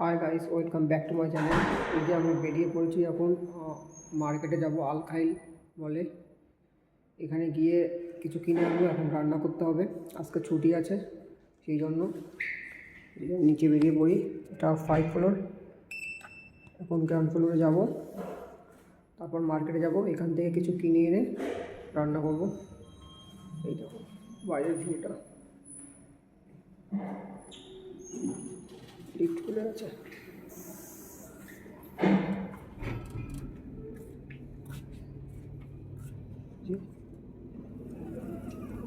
Hi guys, welcome back to my channel. এই যে আমি বেরিয়ে পড়েছি এখন মার্কেটে যাব আলখাইল বলে। এখানে গিয়ে কিছু কিনে আনবো। এখন রান্না করতে হবে, আজকে ছুটি আছে সেই জন্য নিচে বেরিয়ে পড়ি। এটা 5 ফ্লোর, এখন গ্রাউন্ড ফ্লোরে যাব, তারপর মার্কেটে যাব। এখান থেকে কিছু কিনে এনে রান্না করব। এই দেখো বাইরের ভিউটা, লিফট খুলে আছে।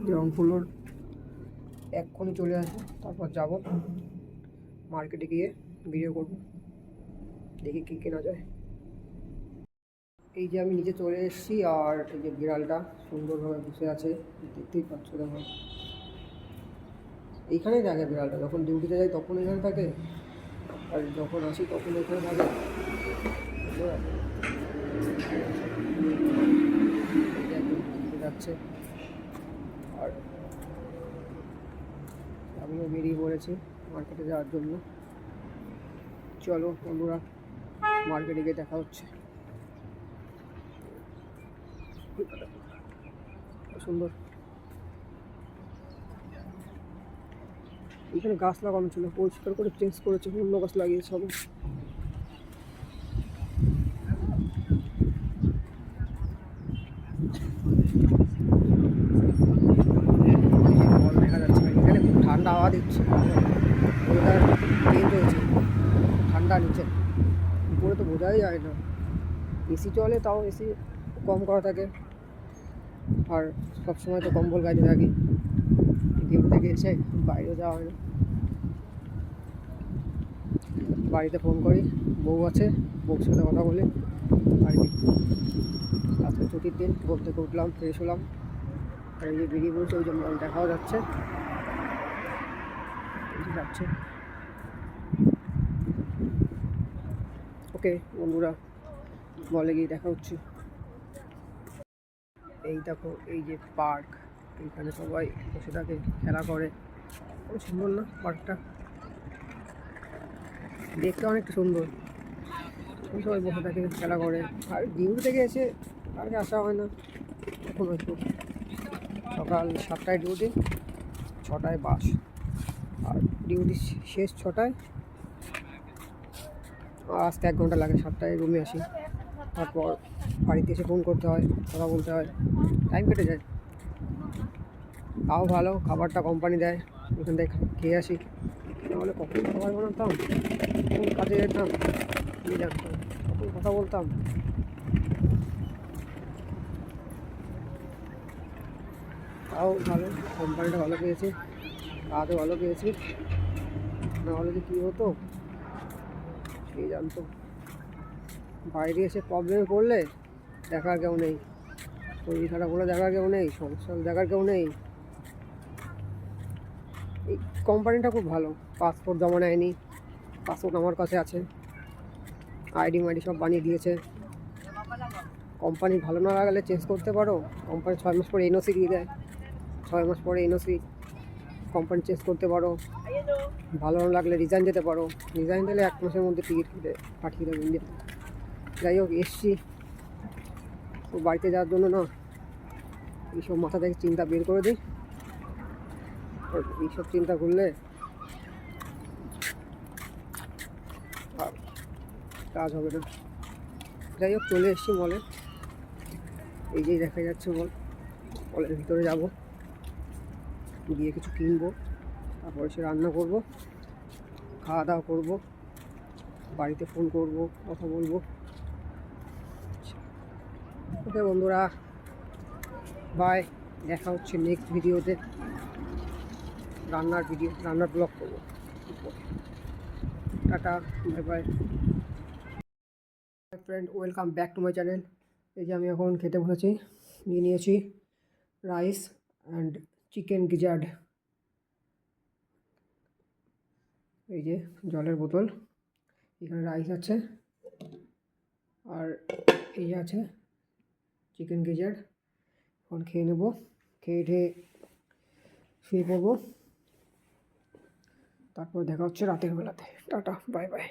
গ্রাউন্ড ফ্লোর এক্ষুনি চলে আসবো, তারপর যাব মার্কেটে গিয়ে ভিডিও করব, দেখি কী কেনা যায়। এই যে আমি নিচে চলে এসেছি, আর এই যে বিড়ালটা সুন্দরভাবে বসে আছে, দেখতেই পাচ্ছ। দেখো এইখানেই থাকে বিড়ালটা, যখন ডিউটিতে যাই তখন এখানে থাকে, আর যখন আসি তখন এখানে থাকে। যাচ্ছে, আর আমিও বেরিয়ে পড়েছি মার্কেটে যাওয়ার জন্য। চলো বন্ধুরা, মার্কেটে গিয়ে দেখা হচ্ছে। সুন্দর, এখানে গাছ লাগানো ছিল, পরিষ্কার করে চেঞ্জ করেছে, অন্য গাছ লাগিয়েছে সব। দেখা যাচ্ছে এখানে খুব ঠান্ডা হাওয়া দিচ্ছে, ওয়েদার চেঞ্জ হয়েছে, ঠান্ডা নিচে। উপরে তো বোঝাই যায় না, এসি চলে, তাও এসি কম করা থাকে, আর সবসময় তো কম্বল গাইতে থাকি। ডিউটি থেকে এসে বাইরে যাওয়া হয় না। বাড়িতে ফোন করি, বউ আছে, বউর সাথে কথা বলি আর কি। আজকে ছুটির দিন, ঘুম থেকে উঠলাম, ফ্রেশ হলাম, আর এই যে বেরিয়ে পড়ছে। ওই জন্য দেখাও যাচ্ছে, যাচ্ছে। ওকে বন্ধুরা, বলে গিয়ে দেখা হচ্ছে। এই দেখো, এই যে পার্ক, এইখানে সবাই বসে থাকে, খেলা করে। সুন্দর না পার্কটা? দেখতে অনেকটা সুন্দর। সবাই বসে থাকে, খেলা করে। আর ডিউটি থেকে এসে পার্কে আসা হয় না, এখন একটু। সকাল 7টায় ডিউটি, 6টায় বাস, আর ডিউটি শেষ 6টায়। আসতে 1 ঘন্টা লাগে, 7টায় রুমে আসি। তারপর বাড়িতে এসে ফোন করতে হয়, কথা বলতে হয়, টাইম কেটে যায়। তাও ভালো, খাবারটা কোম্পানি দেয়, ওখান থেকে খেয়ে আসি। নাহলে কখন খাবার বানাতাম, কখন কাজে যেতাম, নিয়ে জানতাম, কখন কথা বলতাম। তাও ভালো, কোম্পানিটা ভালো পেয়েছি, কাজও ভালো পেয়েছি। নাহলে যে কী হতো কে জানতো। বাইরে এসে প্রবলেমে পড়লে দেখার কেউ নেই, শরীর খারাপ হলে দেখার কেউ নেই, সমস্যা দেখার কেউ নেই। এই কোম্পানিটা খুব ভালো। পাসপোর্ট জমা নেয়নি, পাসপোর্ট আমার কাছে আছে, আইডি মাইডি সব বানিয়ে দিয়েছে। কোম্পানি ভালো না লাগলে চেঞ্জ করতে পারো, কোম্পানি 6 মাস পরে এনওসি দিয়ে দেয়, 6 মাস পরে এনওসি, কোম্পানি চেঞ্জ করতে পারো। ভালো না লাগলে রিজাইন দিতে পারো, রিজাইন দিলে 1 মাসের মধ্যে টিকিট কেটে পাঠিয়ে দেবে ইন্ডিয়াতে। যাই হোক, এসছি তো বাড়িতে যাওয়ার জন্য না, এইসব মাথা থেকে চিন্তা বের করে দিই। আর এইসব চিন্তা করলে কাজ হবে না। যাই হোক, চলে এসছি মলে। এই যে দেখা যাচ্ছে মল, মলের ভিতরে যাব, গিয়ে কিছু কিনবো, তারপরে সে রান্না করব, খাওয়া দাওয়া করবো, বাড়িতে ফোন করব, কথা বলবো। ওকে বন্ধুরা, বাই, দেখা হচ্ছে নেক্সট ভিডিওতে। রান্নার ব্লগ করবো। Tata, bye bye friend, welcome back to my channel. এই যে আমি এখন খেতে বসেছি, নিয়ে নিয়েছি রাইস অ্যান্ড চিকেন গিজার্ড। এই যে জলের বোতল, এখানে রাইস আছে, আর এই আছে চিকেন গিজার্ড। এখন খেয়ে নেবো, খেয়ে শুয়ে পড়বো। তারপর দেখা হচ্ছে রাতের বেলাতে। Tata, bye bye.